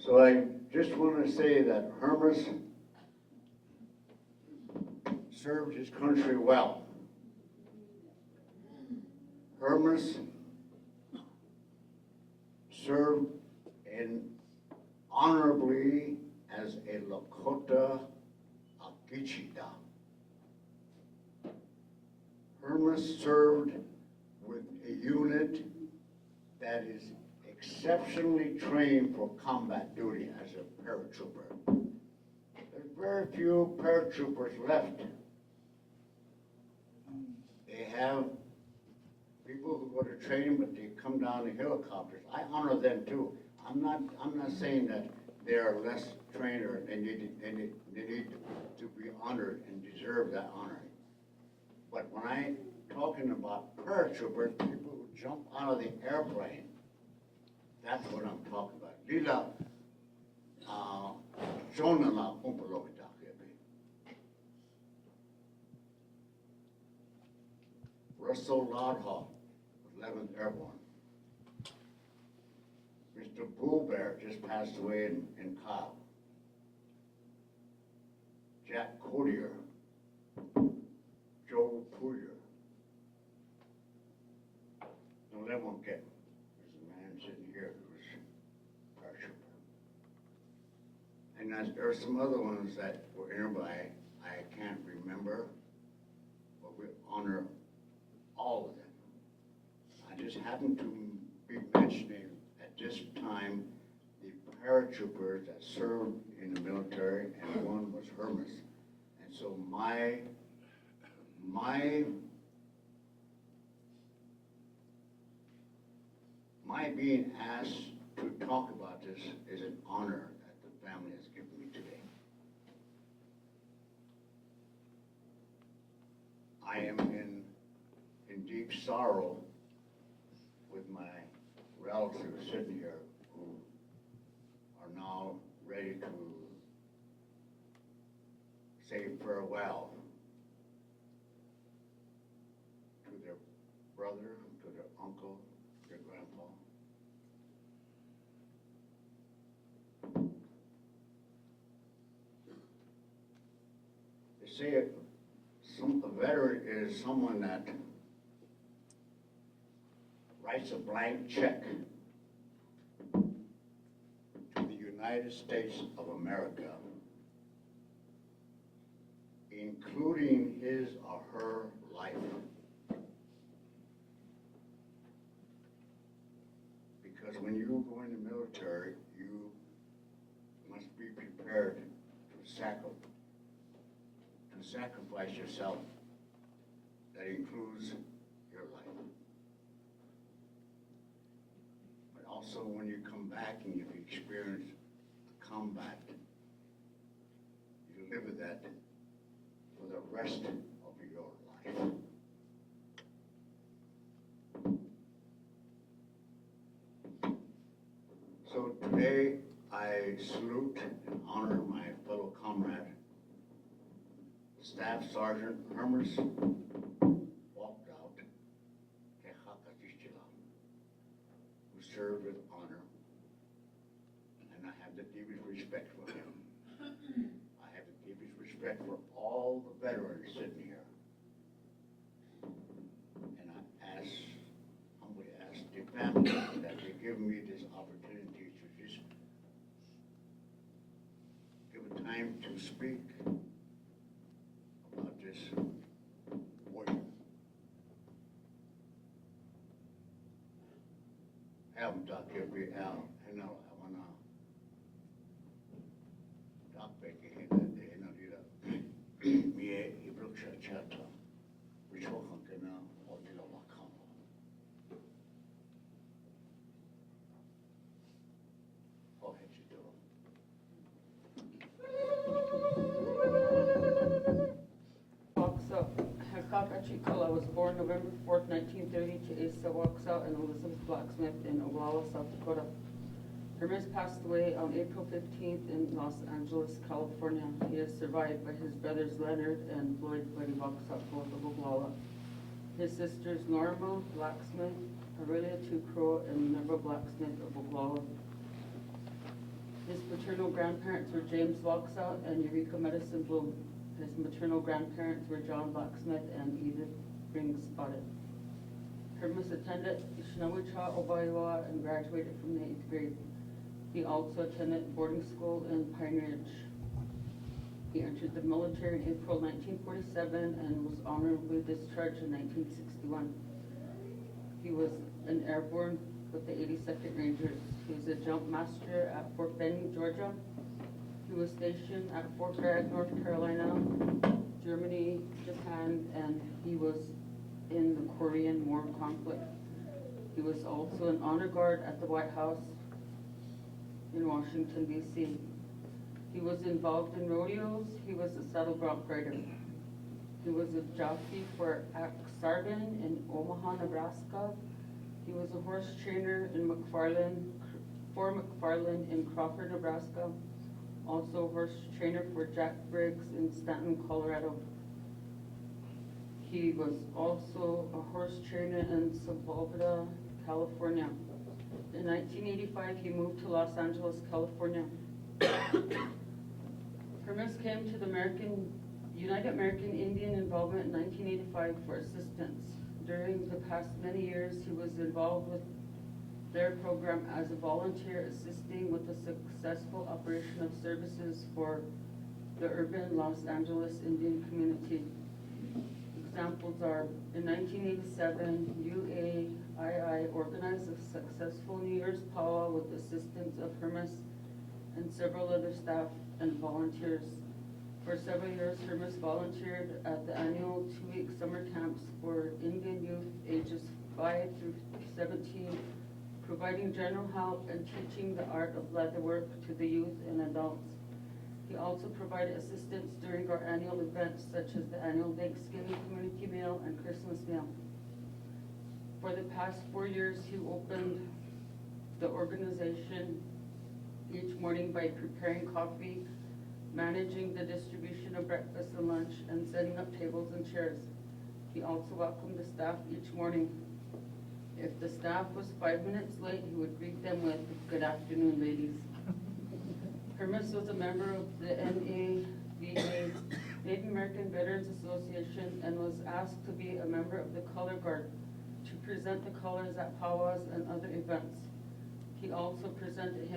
So I just want to say that Hermes served his country well. Hermes served in honorably as a Lakota Akichita. Hermes served with a unit that is exceptionally trained for combat duty as a paratrooper. There's very few paratroopers left. They have people who go to training, but they come down in helicopters. I honor them too. I'm not saying that they are less trained or they need to be honored and deserve that honor. But when I'm talking about paratroopers, people who jump out of the airplane, that's what I'm talking about. Lila, Jonah la umpaloki takiapi. Russell Loudhawk, 11th Airborne. Mr. Bull Bear just passed away in Cobb. Jack Codier, Joe Puyer. No, that won't get. There's a man sitting here who was paratrooper. And there are some other ones that were nearby. I can't remember, but we honor all of them. I just happen to be mentioning at this time the paratroopers that served in the military, and one was Hermes. And so my being asked to talk about this is an honor that the family has given me today. I am in deep sorrow with my relatives sitting here who are now ready to say farewell to their brother, to their uncle, their grandpa. They say a veteran is someone that writes a blank check to the United States of America, including his or her life. Because when you go in the military, you must be prepared to sacrifice yourself. That includes your life. But also when you come back and you've experienced combat, you live with that for the rest of your life. So today I salute and honor my fellow comrade, Staff Sergeant Hermus walked out, who served with honor, and I have the deepest respect for him. I have the deepest respect for all the veterans sitting here. And I humbly ask the family that they give me this opportunity to just give a time to speak about this warrior. Haven't talked here, and now I want to talk back here that day, and I did me a Brooksha chat, which will come to now, or did I want to come? Oh, had you do Chikala was born November 4th, 1930 to Asa Waxa and Elizabeth Blacksmith in Oglala, South Dakota. Hermes passed away on April 15th in Los Angeles, California. He is survived by his brothers Leonard and Floyd Waxa, both of Oglala. His sisters Norma Blacksmith, Aurelia Tucro, and Minerva Blacksmith of Oglala. His paternal grandparents were James Loxout and Eureka Medicine Bloom. His maternal grandparents were John Blacksmith and Edith Ring Spotted. Hermus attended Shinawicha, Obaiwa, and graduated from the 8th grade. He also attended boarding school in Pine Ridge. He entered the military in April 1947 and was honorably discharged in 1961. He was an airborne with the 82nd Rangers. He was a jump master at Fort Benning, Georgia. He was stationed at Fort Bragg, North Carolina, Germany, Japan, and he was in the Korean War conflict. He was also an honor guard at the White House in Washington, D.C. He was involved in rodeos. He was a saddle bronc rider. He was a jockey for Sargon in Omaha, Nebraska. He was a horse trainer in McFarland in Crawford, Nebraska. Also a horse trainer for Jack Briggs in Stanton, Colorado. He was also a horse trainer in Sepulveda, California. In 1985, he moved to Los Angeles, California. Hermes came to the United American Indian involvement in 1985 for assistance. During the past many years, he was involved with their program as a volunteer, assisting with the successful operation of services for the urban Los Angeles Indian community. Examples are, in 1987, UAII organized a successful New Year's powwow with the assistance of Hermes and several other staff and volunteers. For several years, Hermes volunteered at the annual 2-week summer camps for Indian youth ages 5 through 17, providing general help and teaching the art of leatherwork to the youth and adults. He also provided assistance during our annual events such as the annual Thanksgiving community meal and Christmas meal. For the past 4 years, he opened the organization each morning by preparing coffee, managing the distribution of breakfast and lunch, and setting up tables and chairs. He also welcomed the staff each morning. If the staff was 5 minutes late, he would greet them with, "Good afternoon, ladies." Hermes was a member of the NAVA, Native American Veterans Association, and was asked to be a member of the Color Guard to present the colors at powwows and other events. He also presented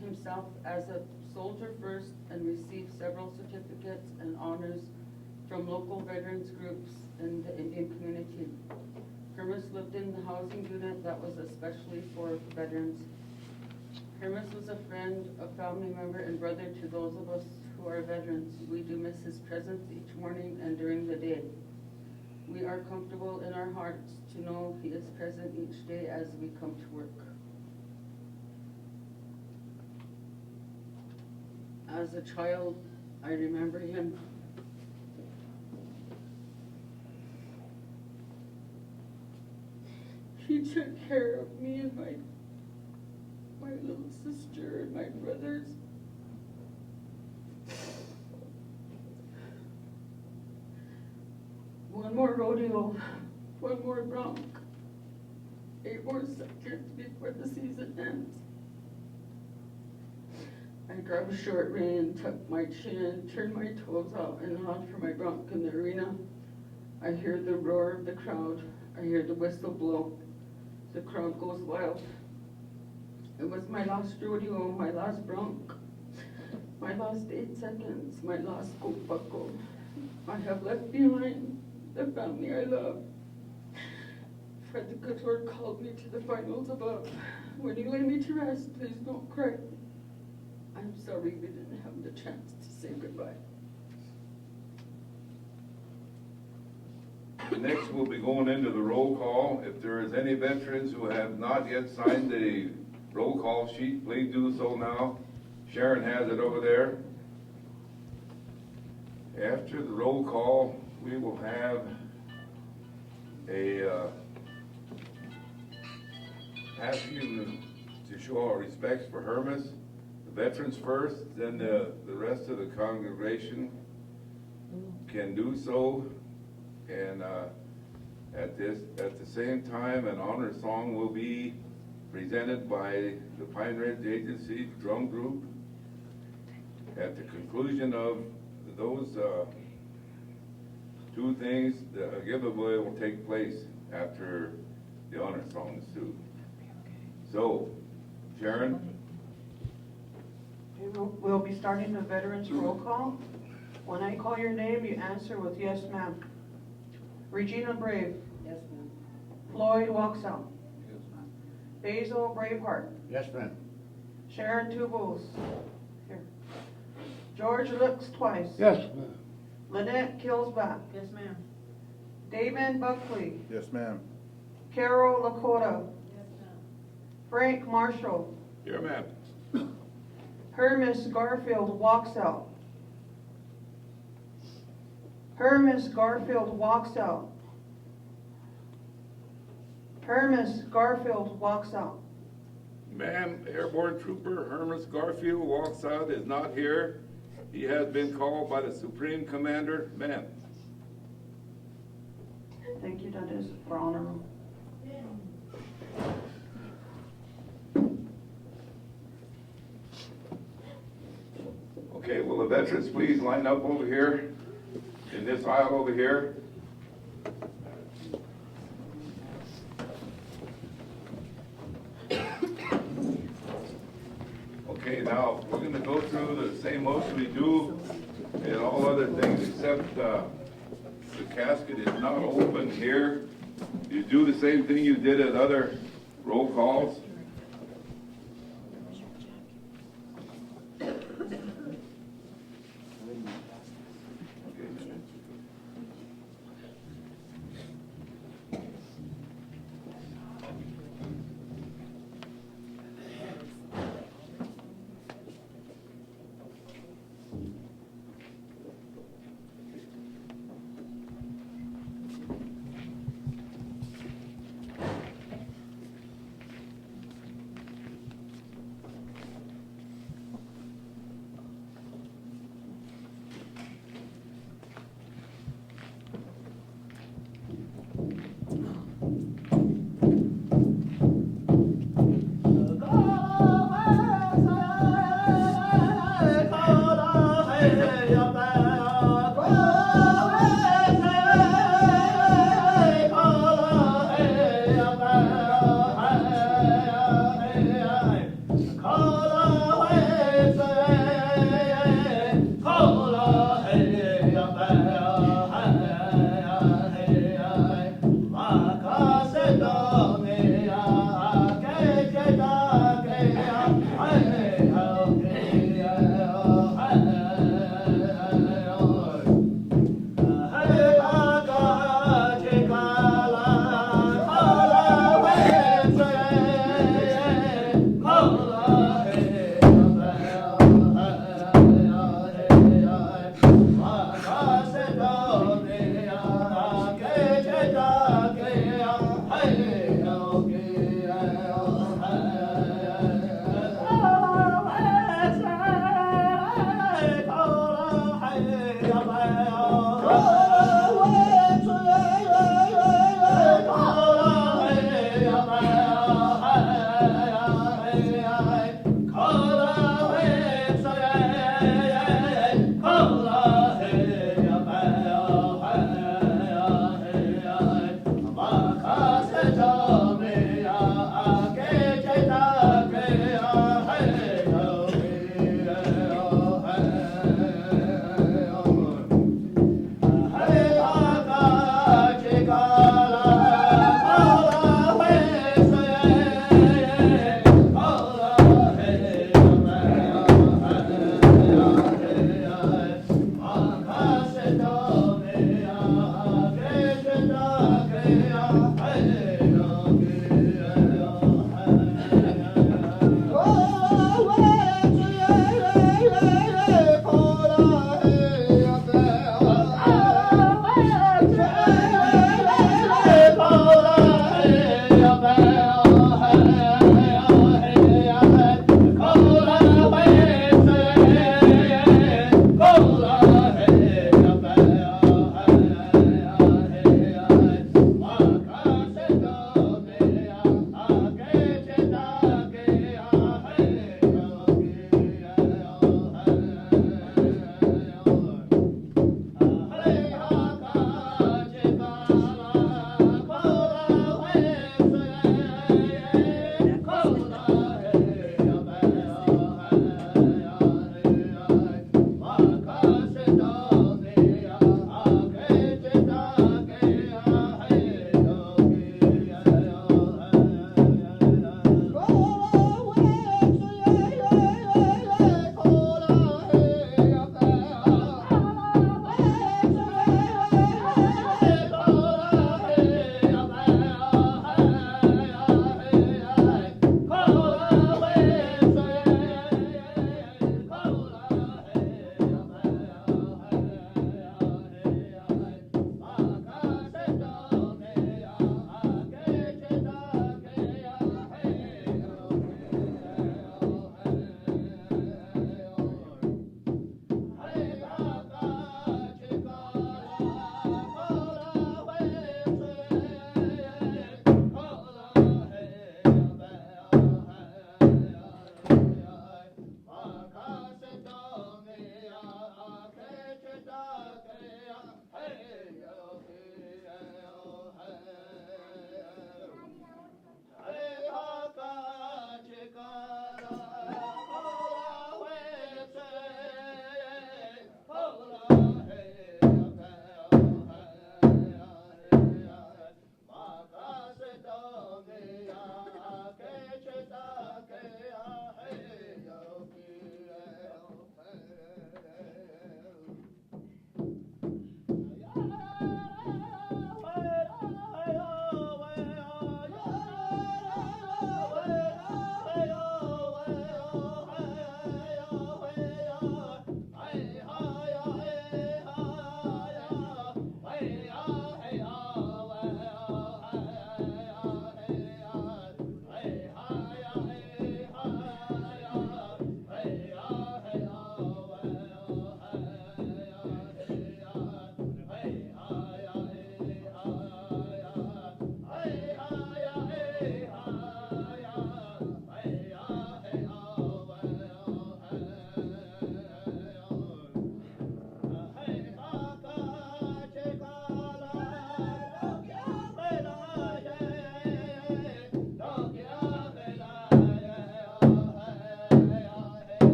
himself as a soldier first and received several certificates and honors from local veterans groups in the Indian community. Hermes lived in the housing unit that was especially for veterans. Hermes was a friend, a family member, and brother to those of us who are veterans. We do miss his presence each morning and during the day. We are comfortable in our hearts to know he is present each day as we come to work. As a child, I remember him. He took care of me and my little sister and my brothers. One more rodeo, one more bronc, 8 more seconds before the season ends. I grab a short rein, tuck my chin, turn my toes out, and nod for my bronc in the arena. I hear the roar of the crowd. I hear the whistle blow. The crowd goes wild. It was my last rodeo, my last bronc, my last 8 seconds, my last gold buckle. I have left behind the family I love. For the good Lord called me to the finals above. When you lay me to rest, please don't cry. I'm sorry we didn't have the chance to say goodbye. Next, we'll be going into the roll call. If there is any veterans who have not yet signed the roll call sheet, please do so now. Sharon has it over there. After the roll call, we will have a asking to show our respects for Hermes. The veterans first, then the rest of the congregation can do so. And at the same time, an honor song will be presented by the Pine Ridge Agency Drum Group. At the conclusion of those two things, the giveaway will take place after the honor song is due. So, Sharon? Okay, we'll be starting the veterans roll call. When I call your name, you answer with yes, ma'am. Regina Brave. Yes, ma'am. Floyd walks out. Basil Braveheart. Yes, ma'am. Sharon Tubals. Here. George looks twice. Yes, ma'am. Lynette Killsback. Yes, ma'am. David Buckley. Yes, ma'am. Carol Lakota. Yes, ma'am. Frank Marshall. Here, ma'am. Hermus Garfield walks out. Hermus Garfield walks out. Hermus Garfield walks out. Ma'am, Airborne Trooper Hermes Garfield walks out, is not here. He has been called by the Supreme Commander. Ma'am. Thank you, that is for honor roll. Okay, will the veterans please line up over here, in this aisle over here? Okay, now, we're gonna go through the same motion we do and all other things, except the casket is not open here. You do the same thing you did at other roll calls.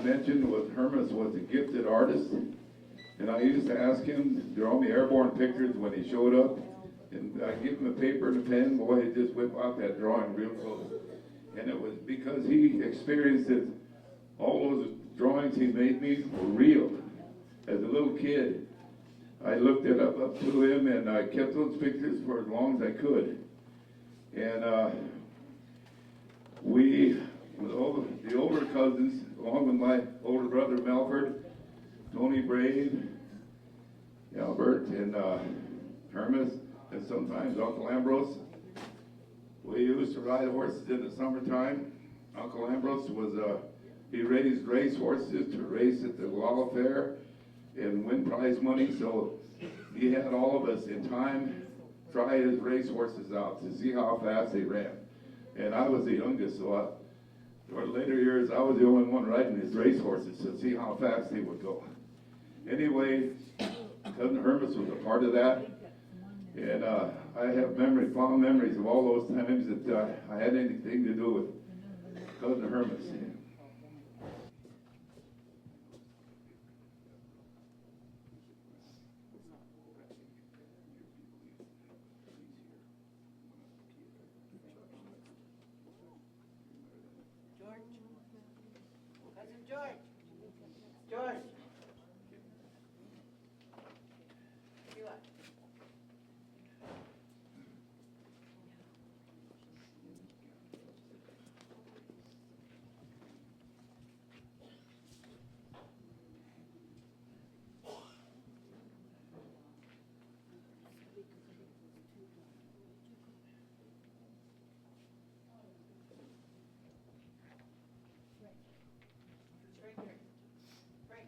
Mentioned was Hermes was a gifted artist, and I used to ask him to draw me airborne pictures when he showed up, and I give him a paper and a pen, boy, he'd just whip out that drawing real close. And it was because he experienced it, all those drawings he made me were real. As a little kid, I looked it up to him, and I kept those pictures for as long as I could. And we, with all the older cousins, along with my older brother Melford, Tony Brave, Albert, and Hermes, and sometimes Uncle Ambrose. We used to ride horses in the summertime. Uncle Ambrose was, he raised race horses to race at the Walla Fair and win prize money, so he had all of us in time try his race horses out to see how fast they ran. And I was the youngest, so for later years, I was the only one riding his race horses to see how fast they would go. Anyway, Cousin Hermes was a part of that, and I have fond memories of all those times that I had anything to do with Cousin Hermes. George. Right here. Frank.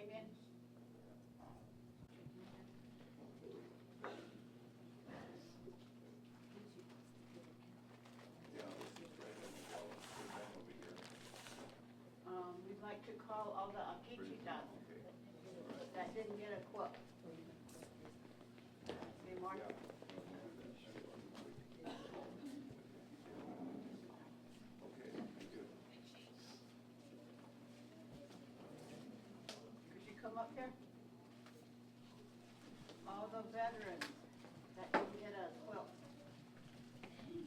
name in? Yeah, this is right in the wall. Put that over here. We'd like to call all the Akichitas Okay. that didn't get a quote. Any more? Yeah. Okay, thank you. Could you come up here? All the veterans that didn't get a quilt. We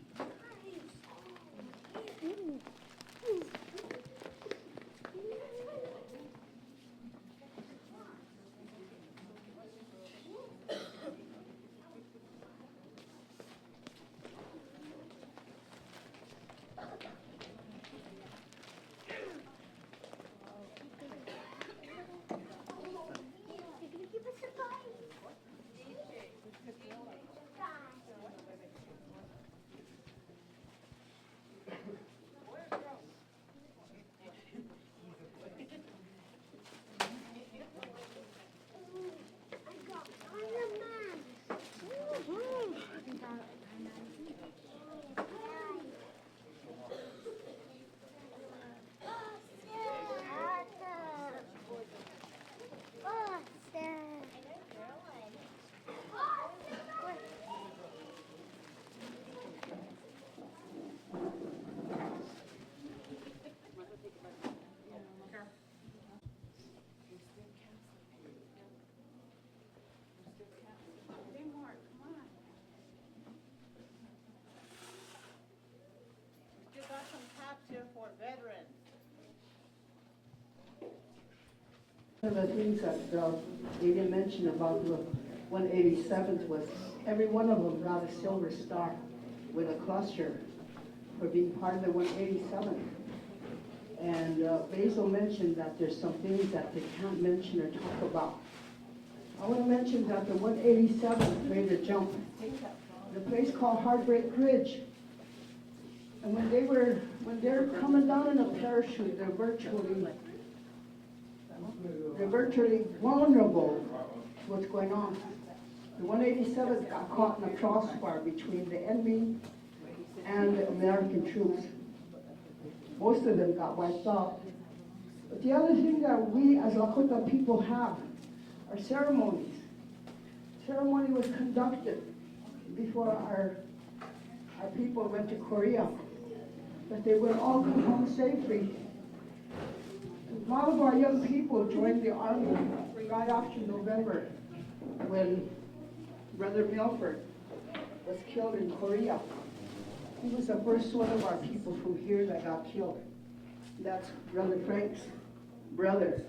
still got some taps here for veterans. One of the things that they didn't mention about the 187th was every one of them got a silver star with a cluster for being part of the 187th. And Basil mentioned that there's some things that they can't mention or talk about. I want to mention that the 187th made a jump. The place called Heartbreak Ridge. And when they're coming down in a parachute, they're virtually vulnerable to what's going on. The 187th got caught in a crossfire between the enemy and the American troops. Most of them got wiped out. But the other thing that we as Lakota people have are ceremonies. Ceremony was conducted before our people went to Korea, that they would all come home safely. A lot of our young people joined the army right after November when Brother Milford was killed in Korea. He was the first one of our people from here that got killed. That's Brother Frank's brother.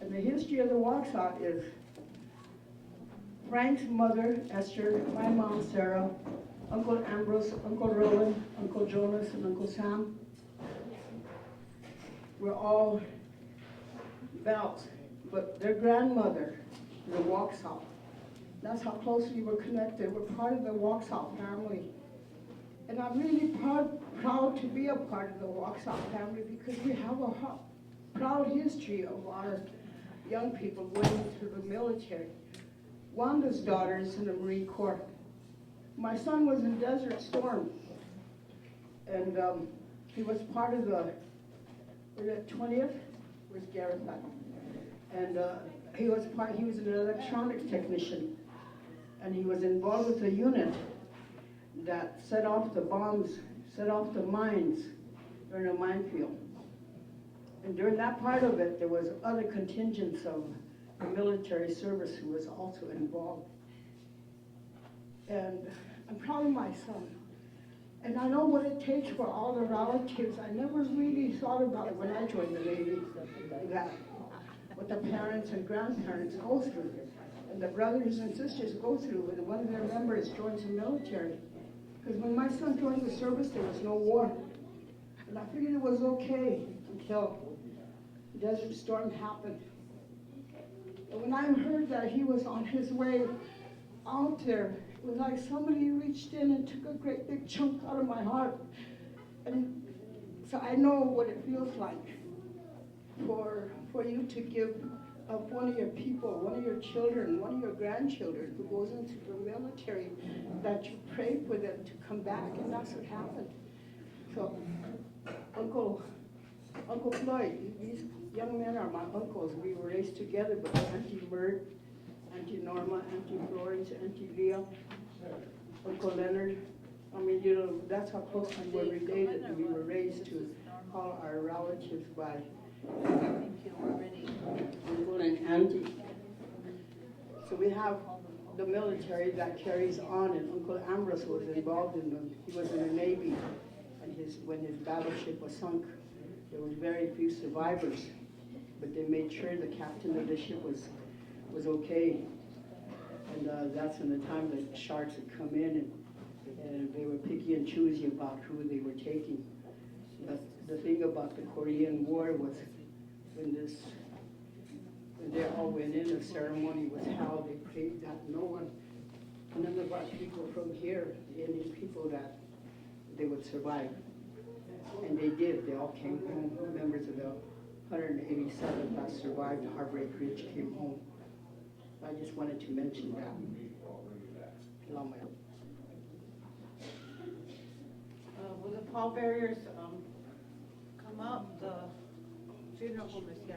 And the history of the Waxhaw is Frank's mother, Esther, my mom, Sarah, Uncle Ambrose, Uncle Roland, Uncle Jonas, and Uncle Sam were all Belts, but their grandmother, the Waxhaw. That's how closely we're connected. We're part of the Waxhaw family. And I'm really proud to be a part of the Waxhaw family because we have a proud history of our young people going into the military. Wanda's daughter is in the Marine Corps. My son was in Desert Storm, and he was part of the 20th, was Gareth that? And he was an electronics technician, and he was involved with a unit that set off the bombs, set off the mines during a minefield. And during that part of it, there was other contingents of the military service who was also involved. And I'm proud of my son. And I know what it takes for all the relatives. I never really thought about it when I joined the Navy, that what the parents and grandparents go through, and the brothers and sisters go through when one of their members joins the military. Because when my son joined the service, there was no war. And I figured it was okay until Desert Storm happened. And when I heard that he was on his way out there, it was like somebody reached in and took a great big chunk out of my heart. And so I know what it feels like for you to give of one of your people, one of your children, one of your grandchildren who goes into the military, that you pray for them to come back, and that's what happened. So, Uncle Floyd, these young men are my uncles. We were raised together, but Auntie Mert, Auntie Norma, Auntie Florence, Auntie Leah, Uncle Leonard. I mean, you know, that's how close we were related. We were raised to call our relatives by Uncle and Auntie. So we have the military that carries on, and Uncle Ambrose was involved in them. He was in the Navy, and when his battleship was sunk, there was very few survivors, but they made sure the captain of the ship was okay. And that's in the time that sharks had come in, and they were picky and choosy about who they were taking. The thing about the Korean War was when they all went in, the ceremony was held, they prayed that none of our people from here, the Indian people, that they would survive. And they did. They all came home. Members of the 187 that survived Heartbreak Ridge came home. I just wanted to mention that. Will the pallbearers come up? The funeral home is here.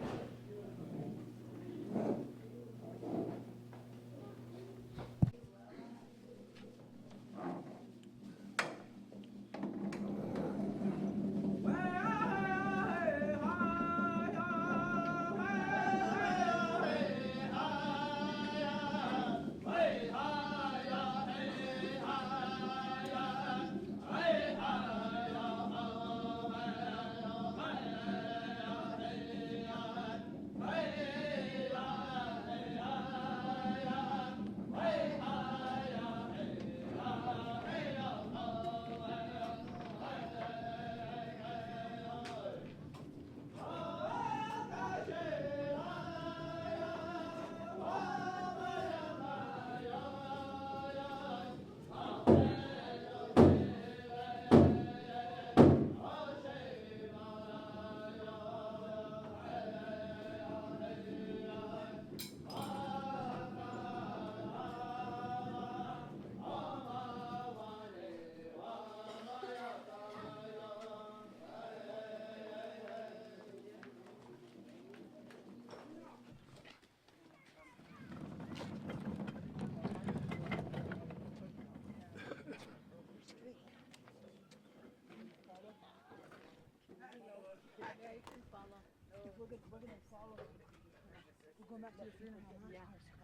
We're going back to the funeral home, huh? Yeah.